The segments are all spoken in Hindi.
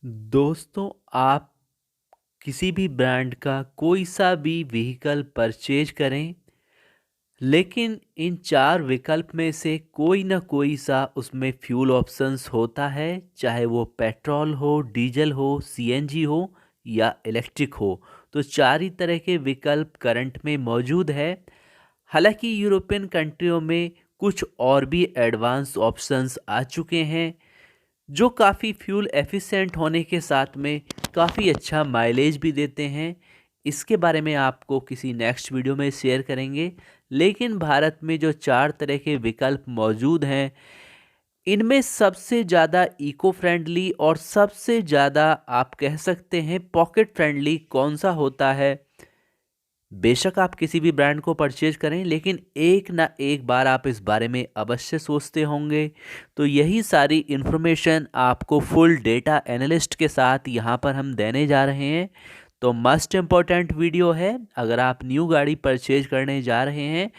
दोस्तों, आप किसी भी ब्रांड का कोई सा भी व्हीकल परचेज करें, लेकिन इन चार विकल्प में से कोई ना कोई सा उसमें फ्यूल ऑप्शंस होता है। चाहे वो पेट्रोल हो, डीजल हो, सीएनजी हो या इलेक्ट्रिक हो। तो चार ही तरह के विकल्प करंट में मौजूद है। हालांकि यूरोपियन कंट्रियों में कुछ और भी एडवांस ऑप्शंस आ चुके हैं, जो काफ़ी फ्यूल एफिशिएंट होने के साथ में काफ़ी अच्छा माइलेज भी देते हैं। इसके बारे में आपको किसी नेक्स्ट वीडियो में शेयर करेंगे। लेकिन भारत में जो चार तरह के विकल्प मौजूद हैं, इनमें सबसे ज़्यादा इको फ्रेंडली और सबसे ज़्यादा आप कह सकते हैं पॉकेट फ्रेंडली कौन सा होता है। बेशक आप किसी भी ब्रांड को परचेज करें, लेकिन एक ना एक बार आप इस बारे में अवश्य सोचते होंगे। तो यही सारी इन्फॉर्मेशन आपको फुल डेटा एनालिस्ट के साथ यहाँ पर हम देने जा रहे हैं। तो मस्ट इम्पॉर्टेंट वीडियो है। अगर आप न्यू गाड़ी परचेज करने जा रहे हैं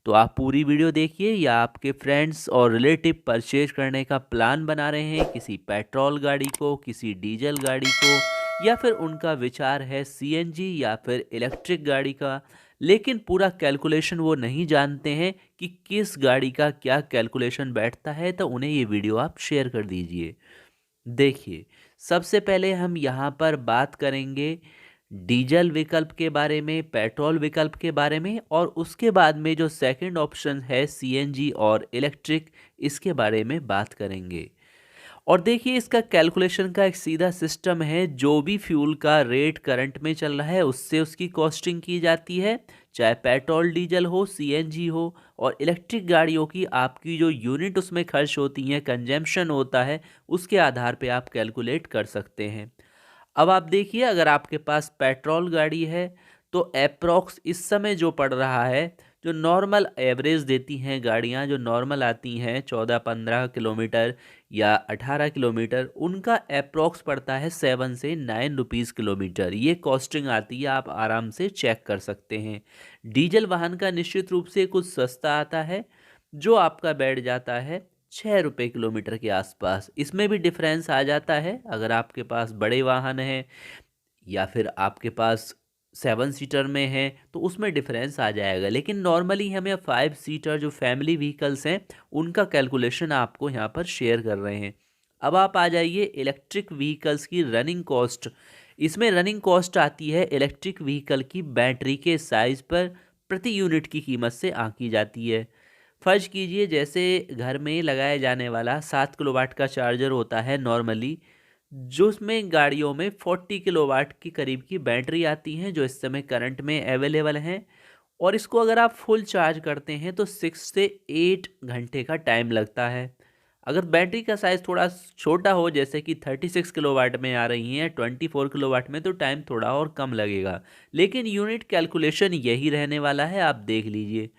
तो आप पूरी वीडियो देखिए, या आपके फ्रेंड्स और रिलेटिव परचेज करने का प्लान बना रहे हैं किसी पेट्रोल गाड़ी को, किसी डीजल गाड़ी को, या फिर उनका विचार है सीएनजी या फिर इलेक्ट्रिक गाड़ी का, लेकिन पूरा कैलकुलेशन वो नहीं जानते हैं कि किस गाड़ी का क्या कैलकुलेशन बैठता है, तो उन्हें ये वीडियो आप शेयर कर दीजिए। देखिए, सबसे पहले हम यहाँ पर बात करेंगे डीजल विकल्प के बारे में, पेट्रोल विकल्प के बारे में, और उसके बाद में जो सेकंड ऑप्शन है सीएनजी और इलेक्ट्रिक, इसके बारे में बात करेंगे। और देखिए, इसका कैलकुलेशन का एक सीधा सिस्टम है। जो भी फ्यूल का रेट करंट में चल रहा है उससे उसकी कॉस्टिंग की जाती है, चाहे पेट्रोल डीजल हो, सीएनजी हो। और इलेक्ट्रिक गाड़ियों की आपकी जो यूनिट उसमें खर्च होती है, कंजम्पशन होता है, उसके आधार पे आप कैलकुलेट कर सकते हैं। अब आप देखिए, अगर आपके पास पेट्रोल गाड़ी है तो अप्रोक्स इस समय जो पड़ रहा है, जो नॉर्मल एवरेज देती हैं गाड़ियां, जो नॉर्मल आती हैं 14-15 किलोमीटर या 18 किलोमीटर, उनका अप्रोक्स पड़ता है 7 से 9 रुपीज़ किलोमीटर। ये कॉस्टिंग आती है, आप आराम से चेक कर सकते हैं। डीजल वाहन का निश्चित रूप से कुछ सस्ता आता है, जो आपका बैठ जाता है 6 रुपये किलोमीटर के आसपास। इसमें भी डिफरेंस आ जाता है, अगर आपके पास बड़े वाहन हैं या फिर आपके पास 7 सीटर में है तो उसमें डिफरेंस आ जाएगा। लेकिन नॉर्मली हमें 5 सीटर जो फैमिली व्हीकल्स हैं, उनका कैलकुलेशन आपको यहाँ पर शेयर कर रहे हैं। अब आप आ जाइए इलेक्ट्रिक व्हीकल्स की रनिंग कॉस्ट। इसमें रनिंग कॉस्ट आती है इलेक्ट्रिक व्हीकल की बैटरी के साइज पर प्रति यूनिट की कीमत से आंकी जाती है। फर्ज कीजिए, जैसे घर में लगाया जाने वाला 7 किलोवाट का चार्जर होता है नॉर्मली, जो उसमें गाड़ियों में 40 किलोवाट की करीब की बैटरी आती हैं, जो इस समय करंट में अवेलेबल हैं। और इसको अगर आप फुल चार्ज करते हैं तो 6 से 8 घंटे का टाइम लगता है। अगर बैटरी का साइज़ थोड़ा छोटा हो, जैसे कि 36 किलोवाट में आ रही हैं, 24 किलोवाट में, तो टाइम थोड़ा और कम लगेगा। लेकिन यूनिट कैलकुलेशन यही रहने वाला है, आप देख लीजिए।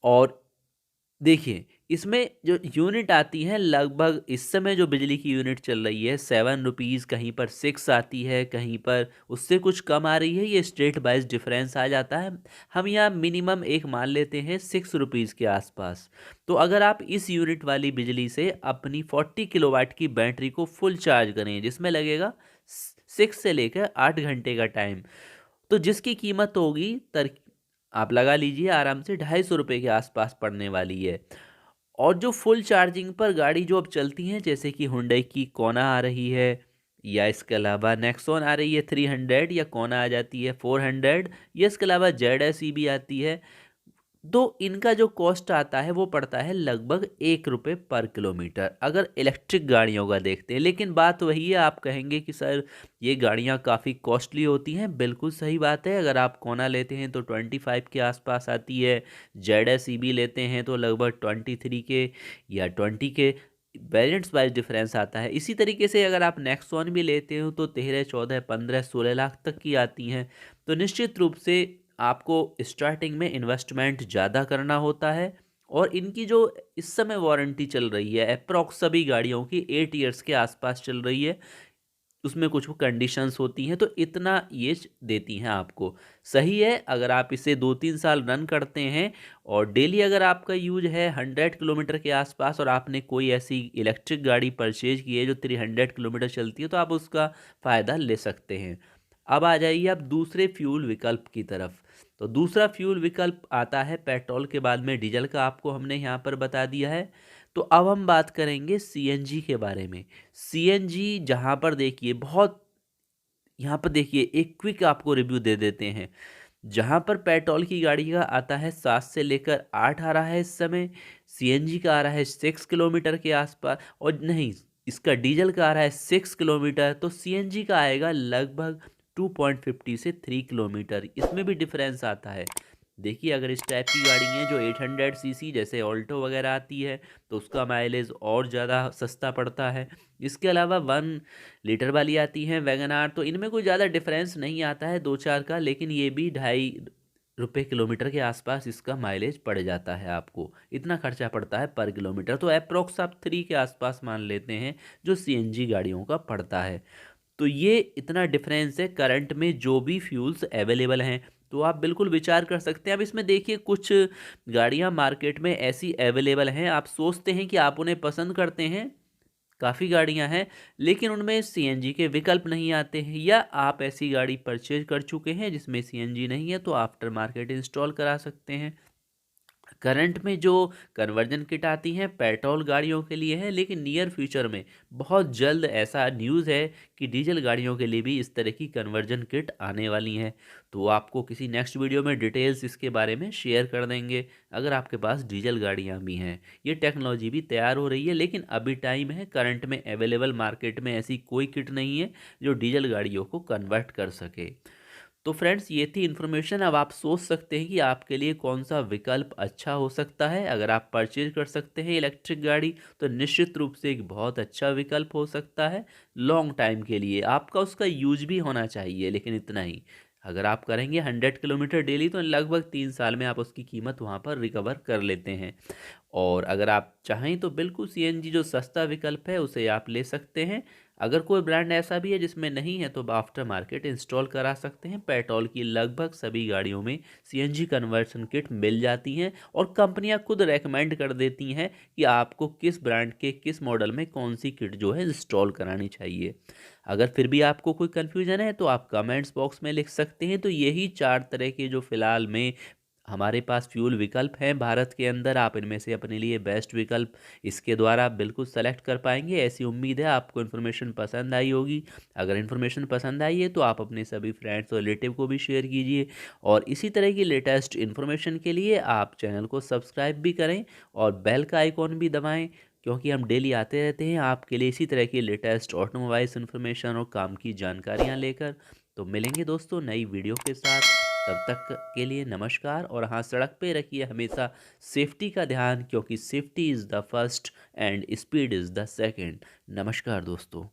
और देखिए, इसमें जो यूनिट आती है, लगभग इस समय जो बिजली की यूनिट चल रही है 7 रुपीज़, कहीं पर 6 आती है, कहीं पर उससे कुछ कम आ रही है। ये स्टेट वाइज डिफरेंस आ जाता है। हम यहाँ मिनिमम एक मान लेते हैं 6 रुपीज़ के आसपास। तो अगर आप इस यूनिट वाली बिजली से अपनी 40 किलोवाट की बैटरी को फुल चार्ज करें, जिसमें लगेगा 6 से लेकर 8 घंटे का टाइम, तो जिसकी कीमत होगी आप लगा लीजिए आराम से 250 रुपये के आसपास पड़ने वाली है। और जो फुल चार्जिंग पर गाड़ी जो अब चलती हैं, जैसे कि हुंडई की कोना आ रही है, या इसके अलावा नेक्सॉन आ रही है 300, या कोना आ जाती है 400, या इसके अलावा जेड एस ई भी आती है, तो इनका जो कॉस्ट आता है वो पड़ता है लगभग 1 रुपये पर किलोमीटर, अगर इलेक्ट्रिक गाड़ियों का देखते हैं। लेकिन बात वही है, आप कहेंगे कि सर ये गाड़ियाँ काफ़ी कॉस्टली होती हैं। बिल्कुल सही बात है। अगर आप कोना लेते हैं तो 25 के आसपास आती है, जेड एस ई बी लेते हैं तो लगभग 23 के या 20 के, वेरिएंट्स वाइज डिफरेंस आता है। इसी तरीके से अगर आप नेक्सॉन भी लेते हो तो 13, 14, 15, 16 लाख तक की आती हैं। तो निश्चित रूप से आपको स्टार्टिंग में इन्वेस्टमेंट ज़्यादा करना होता है। और इनकी जो इस समय वारंटी चल रही है, अप्रॉक्स सभी गाड़ियों की 8 ईयर्स के आसपास चल रही है। उसमें कुछ कंडीशंस होती हैं, तो इतना ये देती हैं आपको। सही है, अगर आप इसे 2-3 साल रन करते हैं और डेली अगर आपका यूज है 100 किलोमीटर के आसपास और आपने कोई ऐसी इलेक्ट्रिक गाड़ी परचेज की है जो 300 किलोमीटर चलती है, तो आप उसका फ़ायदा ले सकते हैं। अब आ जाइए आप दूसरे फ्यूल विकल्प की तरफ। तो दूसरा फ्यूल विकल्प आता है पेट्रोल के बाद में डीजल का, आपको हमने यहाँ पर बता दिया है। तो अब हम बात करेंगे सीएनजी के बारे में। सीएनजी जहाँ पर देखिए बहुत, यहाँ पर देखिए एक क्विक आपको रिव्यू दे देते हैं। जहाँ पर पेट्रोल की गाड़ी का आता है 7 से लेकर 8 आ रहा है इस समय, सीएनजी का आ रहा है 6 किलोमीटर के आसपास, और नहीं, इसका डीजल का आ रहा है 6 किलोमीटर, तो सीएनजी का आएगा लगभग 2.50 से 3 किलोमीटर। इसमें भी डिफरेंस आता है। देखिए अगर इस टाइप की गाड़ी है जो 800 सीसी जैसे ऑल्टो वगैरह आती है, तो उसका माइलेज और ज़्यादा सस्ता पड़ता है। इसके अलावा 1 लीटर वाली आती हैं वैगन आर, तो इनमें कोई ज़्यादा डिफरेंस नहीं आता है 2-4 का, लेकिन ये भी 2.5 रुपये किलोमीटर के आसपास इसका माइलेज पड़ जाता है आपको। इतना खर्चा पड़ता है पर किलोमीटर, तो अप्रोक्स आप 3 के आसपास मान लेते हैं जो सीएनजी गाड़ियों का पड़ता है। तो ये इतना डिफरेंस है करंट में जो भी फ्यूल्स अवेलेबल हैं। तो आप बिल्कुल विचार कर सकते हैं। अब इसमें देखिए कुछ गाड़ियां मार्केट में ऐसी अवेलेबल हैं, आप सोचते हैं कि आप उन्हें पसंद करते हैं, काफ़ी गाड़ियां हैं, लेकिन उनमें सीएनजी के विकल्प नहीं आते हैं, या आप ऐसी गाड़ी परचेज कर चुके हैं जिसमें सीएनजी नहीं है, तो आफ्टर मार्केट इंस्टॉल करा सकते हैं। करंट में जो कन्वर्जन किट आती हैं पेट्रोल गाड़ियों के लिए है, लेकिन नियर फ्यूचर में बहुत जल्द ऐसा न्यूज़ है कि डीजल गाड़ियों के लिए भी इस तरह की कन्वर्जन किट आने वाली हैं। तो आपको किसी नेक्स्ट वीडियो में डिटेल्स इसके बारे में शेयर कर देंगे, अगर आपके पास डीजल गाड़ियाँ भी हैं। ये टेक्नोलॉजी भी तैयार हो रही है, लेकिन अभी टाइम है, करंट में अवेलेबल मार्केट में ऐसी कोई किट नहीं है जो डीजल गाड़ियों को कन्वर्ट कर सके। तो फ्रेंड्स ये थी इन्फॉर्मेशन। अब आप सोच सकते हैं कि आपके लिए कौन सा विकल्प अच्छा हो सकता है। अगर आप परचेज कर सकते हैं इलेक्ट्रिक गाड़ी, तो निश्चित रूप से एक बहुत अच्छा विकल्प हो सकता है लॉन्ग टाइम के लिए। आपका उसका यूज भी होना चाहिए, लेकिन इतना ही, अगर आप करेंगे 100 किलोमीटर डेली तो लगभग 3 साल में आप उसकी कीमत वहाँ पर रिकवर कर लेते हैं। और अगर आप चाहें तो बिल्कुल सीएनजी जो सस्ता विकल्प है उसे आप ले सकते हैं। अगर कोई ब्रांड ऐसा भी है जिसमें नहीं है, तो आफ्टर मार्केट इंस्टॉल करा सकते हैं। पेट्रोल की लगभग सभी गाड़ियों में सीएनजी कन्वर्सन किट मिल जाती हैं, और कंपनियां खुद रेकमेंड कर देती हैं कि आपको किस ब्रांड के किस मॉडल में कौन सी किट जो है इंस्टॉल करानी चाहिए। अगर फिर भी आपको कोई कन्फ्यूजन है तो आप कमेंट्स बॉक्स में लिख सकते हैं। तो यही 4 तरह के जो फ़िलहाल में हमारे पास फ्यूल विकल्प हैं भारत के अंदर, आप इनमें से अपने लिए बेस्ट विकल्प इसके द्वारा आप बिल्कुल सेलेक्ट कर पाएंगे, ऐसी उम्मीद है। आपको इन्फॉर्मेशन पसंद आई होगी। अगर इन्फॉर्मेशन पसंद आई है तो आप अपने सभी फ्रेंड्स और रिलेटिव को भी शेयर कीजिए, और इसी तरह की लेटेस्ट इन्फॉर्मेशन के लिए आप चैनल को सब्सक्राइब भी करें और बेल का आइकॉन भी दबाएं, क्योंकि हम डेली आते रहते हैं आपके लिए इसी तरह की लेटेस्ट ऑटोमोबाइल्स इन्फॉर्मेशन और काम की जानकारियाँ लेकर। तो मिलेंगे दोस्तों नई वीडियो के साथ, तब तक के लिए नमस्कार। और हाँ, सड़क पे रखिए हमेशा सेफ्टी का ध्यान, क्योंकि safety is the first and speed is the second. नमस्कार दोस्तों।